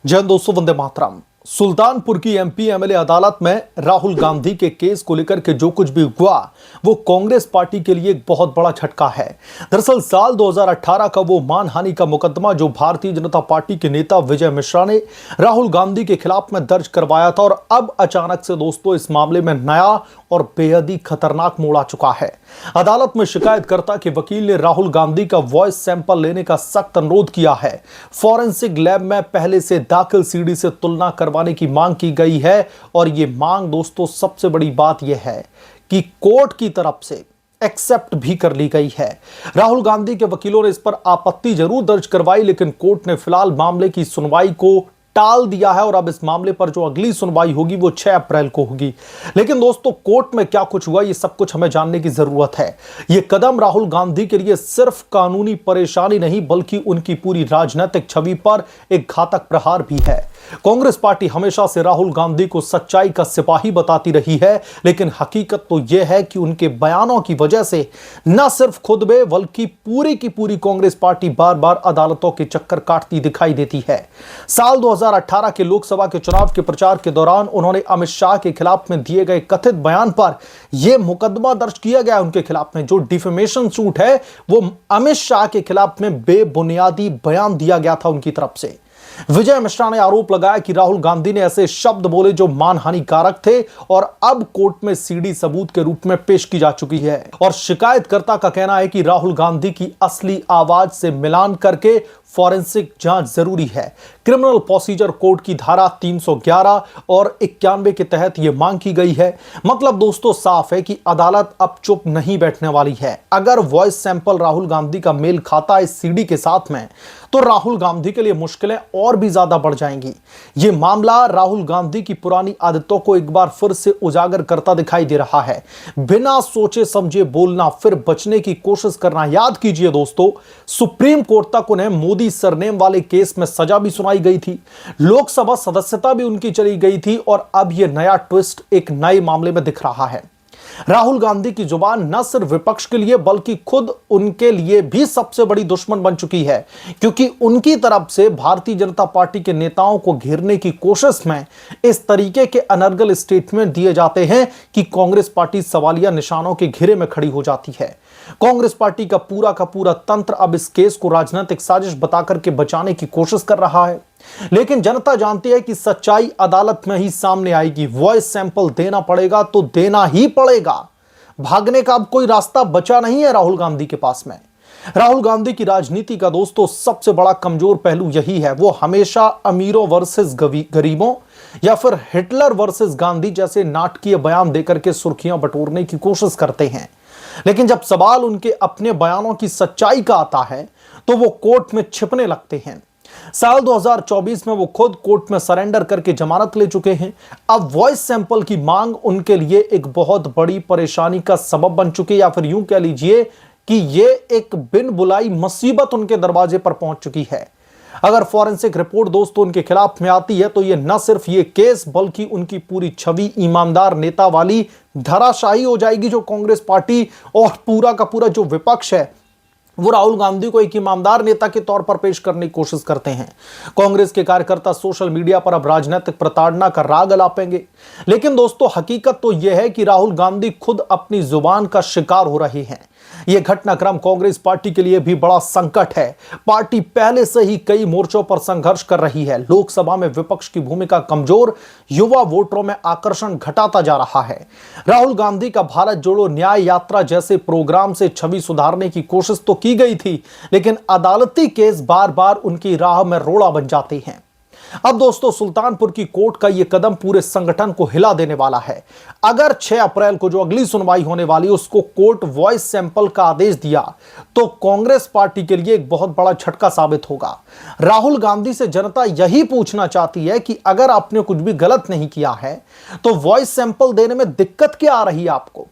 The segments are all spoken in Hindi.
जय हिंद दोस्तों, वंदे मातरम। सुल्तानपुर की एमपी एमएलए अदालत में राहुल गांधी के केस को लेकर के जो कुछ भी हुआ वो कांग्रेस पार्टी के लिए एक बहुत बड़ा झटका है। दरअसल साल 2018 का वो मानहानि का मुकदमा जो भारतीय जनता पार्टी के नेता विजय मिश्रा ने राहुल गांधी के खिलाफ में दर्ज करवाया था, और अब अचानक से दोस्तों इस मामले में नया और बेहद ही खतरनाक मोड़ आ चुका है। अदालत में शिकायतकर्ता के वकील ने राहुल गांधी का वॉइस सैंपल लेने का सख्त अनुरोध किया है। फॉरेंसिक लैब में पहले से दाखिल सीडी से तुलना करवाने की मांग की गई है, और यह मांग दोस्तों सबसे बड़ी बात यह है कि कोर्ट की तरफ से एक्सेप्ट भी कर ली गई है। राहुल गांधी के वकीलों ने इस पर आपत्ति जरूर दर्ज करवाई, लेकिन कोर्ट ने फिलहाल मामले की सुनवाई को टाल दिया है, और अब इस मामले पर जो अगली सुनवाई होगी वो 6 अप्रैल को होगी। लेकिन दोस्तों कोर्ट में क्या कुछ हुआ ये सब कुछ हमें जानने की जरूरत है। ये कदम राहुल गांधी के लिए सिर्फ कानूनी परेशानी नहीं बल्कि उनकी पूरी राजनीतिक छवि पर एक घातक प्रहार भी है। कांग्रेस पार्टी हमेशा से राहुल गांधी को सच्चाई का सिपाही बताती रही है, लेकिन हकीकत तो यह है कि उनके बयानों की वजह से न सिर्फ खुद वे बल्कि पूरी की पूरी कांग्रेस पार्टी बार बार अदालतों के चक्कर काटती दिखाई देती है। साल 2018 के लोकसभा के चुनाव के प्रचार के दौरान उन्होंने अमित शाह के खिलाफ में दिए गए कथित बयान पर यह मुकदमा दर्ज किया गया उनके खिलाफ में। जो डिफेमेशन सूट है वो अमित शाह के खिलाफ में बेबुनियादी बयान दिया गया था उनकी तरफ से। विजय मिश्रा ने आरोप लगाया कि राहुल गांधी ने ऐसे शब्द बोले जो मानहानिकारक थे, और अब कोर्ट में सीडी सबूत के रूप में पेश की जा चुकी है। और शिकायतकर्ता का कहना है कि राहुल गांधी की असली आवाज से मिलान करके फॉरेंसिक जांच जरूरी है। क्रिमिनल प्रोसीजर कोड की धारा 311 और 91 के तहत यह मांग की गई है। मतलब दोस्तों साफ है कि अदालत अब चुप नहीं बैठने वाली है। अगर वॉइस सैंपल राहुल गांधी का मेल खाता है इस सीडी के साथ में, तो राहुल गांधी के लिए मुश्किलें और भी ज्यादा बढ़ जाएंगी। यह मामला राहुल गांधी की पुरानी आदतों को एक बार फिर से उजागर करता दिखाई दे रहा है। बिना सोचे समझे बोलना, फिर बचने की कोशिश करना। याद कीजिए दोस्तों, सुप्रीम कोर्ट तक उन्हें मोदी सरनेम वाले केस में सजा भी सुनाई गई थी, लोकसभा सदस्यता भी उनकी चली गई थी, और अब यह नया ट्विस्ट एक नए मामले में दिख रहा है। राहुल गांधी की जुबान न सिर्फ विपक्ष के लिए बल्कि खुद उनके लिए भी सबसे बड़ी दुश्मन बन चुकी है, क्योंकि उनकी तरफ से भारतीय जनता पार्टी के नेताओं को घेरने की कोशिश में इस तरीके के अनर्गल स्टेटमेंट दिए जाते हैं कि कांग्रेस पार्टी सवालिया निशानों के घेरे में खड़ी हो जाती है। कांग्रेस पार्टी का पूरा तंत्र अब इस केस को राजनीतिक साजिश बताकर के बचाने की कोशिश कर रहा है, लेकिन जनता जानती है कि सच्चाई अदालत में ही सामने आएगी। वॉइस सैंपल देना पड़ेगा तो देना ही पड़ेगा। भागने का अब कोई रास्ता बचा नहीं है राहुल गांधी के पास में। राहुल गांधी की राजनीति का दोस्तों सबसे बड़ा कमजोर पहलू यही है, वो हमेशा अमीरों वर्सेस गरीबों या फिर हिटलर वर्सेस गांधी जैसे नाटकीय बयान देकर के सुर्खियां बटोरने की कोशिश करते हैं। लेकिन जब सवाल उनके अपने बयानों की सच्चाई का आता है तो वो कोर्ट में छिपने लगते हैं। साल 2024 में वो खुद कोर्ट में सरेंडर करके जमानत ले चुके हैं। अब वॉइस सैंपल की मांग उनके लिए एक बहुत बड़ी परेशानी का सबब बन चुकी है, या फिर यूं कह लीजिए कि ये एक बिन बुलाई मुसीबत उनके दरवाजे पर पहुंच चुकी है। अगर फॉरेंसिक रिपोर्ट दोस्तों उनके खिलाफ में आती है तो ये न सिर्फ ये केस बल्कि उनकी पूरी छवि ईमानदार नेता वाली धराशायी हो जाएगी। जो कांग्रेस पार्टी और पूरा का पूरा जो विपक्ष है वो राहुल गांधी को एक ईमानदार नेता के तौर पर पेश करने की कोशिश करते हैं। कांग्रेस के कार्यकर्ता सोशल मीडिया पर अब राजनीतिक प्रताड़ना का राग अलापेंगे। लेकिन दोस्तों हकीकत तो यह है कि राहुल गांधी खुद अपनी जुबान का शिकार हो रहे हैं। यह घटनाक्रम कांग्रेस पार्टी के लिए भी बड़ा संकट है। पार्टी पहले से ही कई मोर्चों पर संघर्ष कर रही है। लोकसभा में विपक्ष की भूमिका कमजोर, युवा वोटरों में आकर्षण घटाता जा रहा है। राहुल गांधी का भारत जोड़ो न्याय यात्रा जैसे प्रोग्राम से छवि सुधारने की कोशिश तो की गई थी, लेकिन अदालती केस बार बार उनकी राह में रोड़ा बन जाते हैं। अब दोस्तों सुल्तानपुर की कोर्ट का यह कदम पूरे संगठन को हिला देने वाला है। अगर 6 अप्रैल को जो अगली सुनवाई होने वाली है उसको कोर्ट वॉइस सैंपल का आदेश दिया तो कांग्रेस पार्टी के लिए एक बहुत बड़ा झटका साबित होगा। राहुल गांधी से जनता यही पूछना चाहती है कि अगर आपने कुछ भी गलत नहीं किया है तो वॉइस सैंपल देने में दिक्कत क्या आ रही है आपको।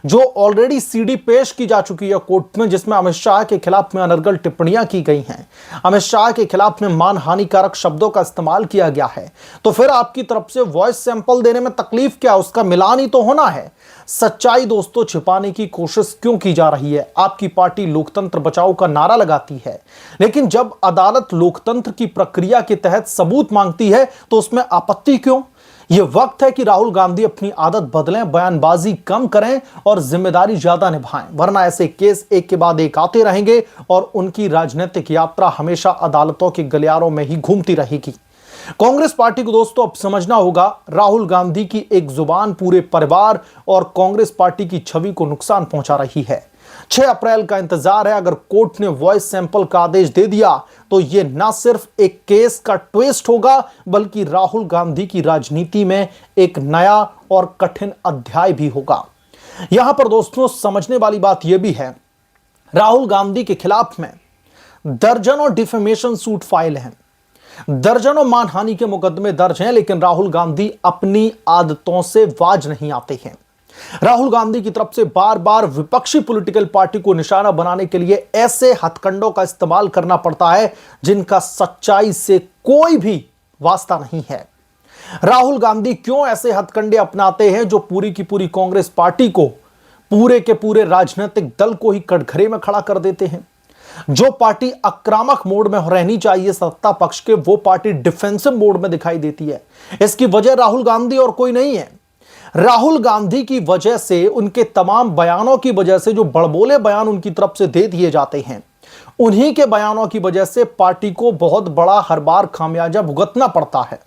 जो ऑलरेडी सीडी पेश की जा चुकी है कोर्ट में, जिसमें अमित शाह के खिलाफ में अनर्गल टिप्पणियां की गई हैं, अमित शाह के खिलाफ में मानहानिकारक शब्दों का इस्तेमाल किया गया है, तो फिर आपकी तरफ से वॉइस सैंपल देने में तकलीफ क्या? उसका मिलान ही तो होना है। सच्चाई दोस्तों छिपाने की कोशिश क्यों की जा रही है? आपकी पार्टी लोकतंत्र बचाओ का नारा लगाती है, लेकिन जब अदालत लोकतंत्र की प्रक्रिया के तहत सबूत मांगती है तो उसमें आपत्ति क्यों? यह वक्त है कि राहुल गांधी अपनी आदत बदलें, बयानबाजी कम करें और जिम्मेदारी ज्यादा निभाएं, वरना ऐसे केस एक के बाद एक आते रहेंगे और उनकी राजनीतिक यात्रा हमेशा अदालतों के गलियारों में ही घूमती रहेगी। कांग्रेस पार्टी को दोस्तों अब समझना होगा, राहुल गांधी की एक जुबान पूरे परिवार और कांग्रेस पार्टी की छवि को नुकसान पहुंचा रही है। 6 अप्रैल का इंतजार है। अगर कोर्ट ने वॉइस सैंपल का आदेश दे दिया तो यह ना सिर्फ एक केस का ट्विस्ट होगा, बल्कि राहुल गांधी की राजनीति में एक नया और कठिन अध्याय भी होगा। यहां पर दोस्तों समझने वाली बात यह भी है, राहुल गांधी के खिलाफ में दर्जनों डिफेमेशन सूट फाइल हैं, दर्जनों मानहानि के मुकदमे दर्ज हैं, लेकिन राहुल गांधी अपनी आदतों से बाज नहीं आते हैं। राहुल गांधी की तरफ से बार बार विपक्षी पॉलिटिकल पार्टी को निशाना बनाने के लिए ऐसे हथकंडों का इस्तेमाल करना पड़ता है जिनका सच्चाई से कोई भी वास्ता नहीं है। राहुल गांधी क्यों ऐसे हथकंडे अपनाते हैं जो पूरी की पूरी कांग्रेस पार्टी को, पूरे के पूरे राजनीतिक दल को ही कटघरे में खड़ा कर देते हैं? जो पार्टी आक्रामक मोड में रहनी चाहिए सत्ता पक्ष के, वो पार्टी डिफेंसिव मोड में दिखाई देती है। इसकी वजह राहुल गांधी और कोई नहीं है। राहुल गांधी की वजह से, उनके तमाम बयानों की वजह से, जो बड़बोले बयान उनकी तरफ से दे दिए जाते हैं, उन्हीं के बयानों की वजह से पार्टी को बहुत बड़ा हर बार खामियाजा भुगतना पड़ता है।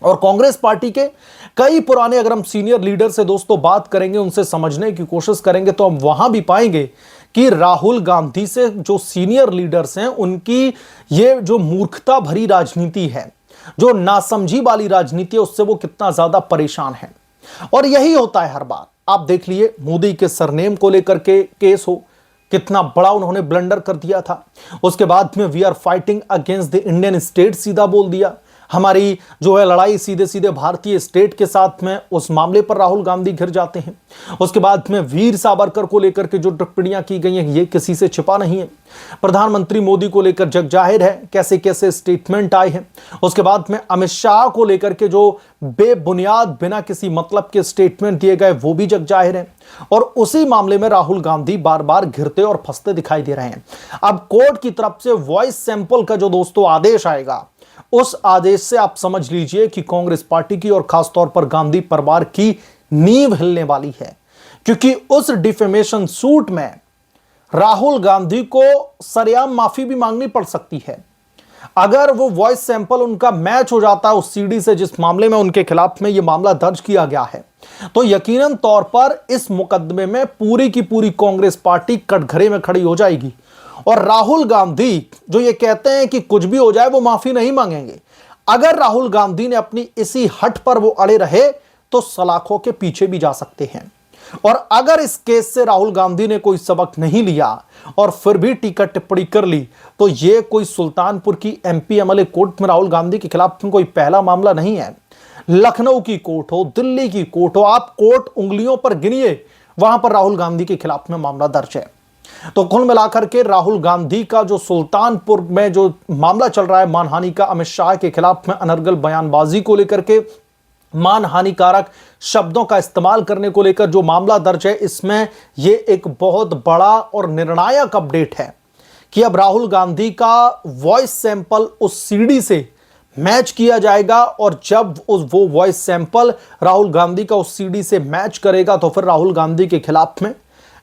और कांग्रेस पार्टी के कई पुराने, अगर हम सीनियर लीडर से दोस्तों बात करेंगे, उनसे समझने की कोशिश करेंगे, तो हम वहां भी पाएंगे कि राहुल गांधी से जो सीनियर लीडर्स हैं, उनकी ये जो मूर्खता भरी राजनीति है, जो नासमझी वाली राजनीति है, उससे वो कितना ज्यादा परेशान है। और यही होता है हर बार। आप देख लिए मोदी के सरनेम को लेकर के केस हो, कितना बड़ा उन्होंने ब्लंडर कर दिया था। उसके बाद में we are fighting against the Indian state सीधा बोल दिया। हमारी जो है लड़ाई सीधे सीधे भारतीय स्टेट के साथ में, उस मामले पर राहुल गांधी घिर जाते हैं। उसके बाद में वीर सावरकर को लेकर के जो टिप्पणियां की गई हैं, ये किसी से छिपा नहीं है। प्रधानमंत्री मोदी को लेकर जग जाहिर है कैसे कैसे स्टेटमेंट आए हैं। उसके बाद में अमित शाह को लेकर के जो बेबुनियाद, बिना किसी मतलब के स्टेटमेंट दिए गए, वो भी जग जाहिर है। और उसी मामले में राहुल गांधी बार बार घिरते और फंसते दिखाई दे रहे हैं। अब कोर्ट की तरफ से वॉइस सैंपल का जो दोस्तों आदेश आएगा, उस आदेश से आप समझ लीजिए कि कांग्रेस पार्टी की और खासतौर पर गांधी परिवार की नींव हिलने वाली है। क्योंकि उस डिफेमेशन सूट में राहुल गांधी को सरेआम माफी भी मांगनी पड़ सकती है। अगर वो वॉइस सैंपल उनका मैच हो जाता है उस सीडी से जिस मामले में उनके खिलाफ में ये मामला दर्ज किया गया है, तो यकीनन तौर पर इस मुकदमे में पूरी की पूरी कांग्रेस पार्टी कटघरे में खड़ी हो जाएगी। और राहुल गांधी जो ये कहते हैं कि कुछ भी हो जाए वो माफी नहीं मांगेंगे, अगर राहुल गांधी ने अपनी इसी हट पर वो अड़े रहे तो सलाखों के पीछे भी जा सकते हैं। और अगर इस केस से राहुल गांधी ने कोई सबक नहीं लिया और फिर भी टीका टिप्पणी कर ली, तो ये कोई सुल्तानपुर की एमपी एमएलए कोर्ट में राहुल गांधी के खिलाफ कोई पहला मामला नहीं है। लखनऊ की कोर्ट हो, दिल्ली की कोर्ट हो, आप कोर्ट उंगलियों पर गिनिए, वहां पर राहुल गांधी के खिलाफ में मामला दर्ज है। तो कुल मिलाकर के राहुल गांधी का जो सुल्तानपुर में जो मामला चल रहा है मानहानि का, अमित शाह के खिलाफ में अनर्गल बयानबाजी को लेकर के, मानहानिकारक शब्दों का इस्तेमाल करने को लेकर जो मामला दर्ज है, इसमें यह एक बहुत बड़ा और निर्णायक अपडेट है कि अब राहुल गांधी का वॉइस सैंपल उस सीडी से मैच किया जाएगा। और जब वो वॉइस सैंपल राहुल गांधी का उस सीडी से मैच करेगा, तो फिर राहुल गांधी के खिलाफ में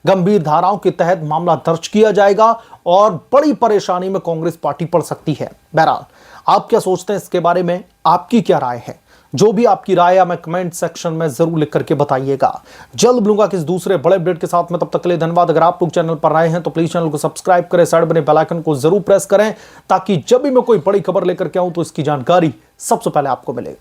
गंभीर धाराओं के तहत मामला दर्ज किया जाएगा और बड़ी परेशानी में कांग्रेस पार्टी पड़ सकती है। बहरहाल आप क्या सोचते हैं इसके बारे में, आपकी क्या राय है? जो भी आपकी राय है हमें कमेंट सेक्शन में जरूर लिख करके बताइएगा। जल्द मिलूंगा किस दूसरे बड़े अपडेट के साथ में, तब तक के लिए धन्यवाद। अगर आप लोग चैनल पर आए हैं तो प्लीज चैनल को सब्सक्राइब करें, साइड बने बेल आइकन को जरूर प्रेस करें, ताकि जब भी मैं कोई बड़ी खबर लेकर के आऊं तो इसकी जानकारी सबसे पहले आपको मिले।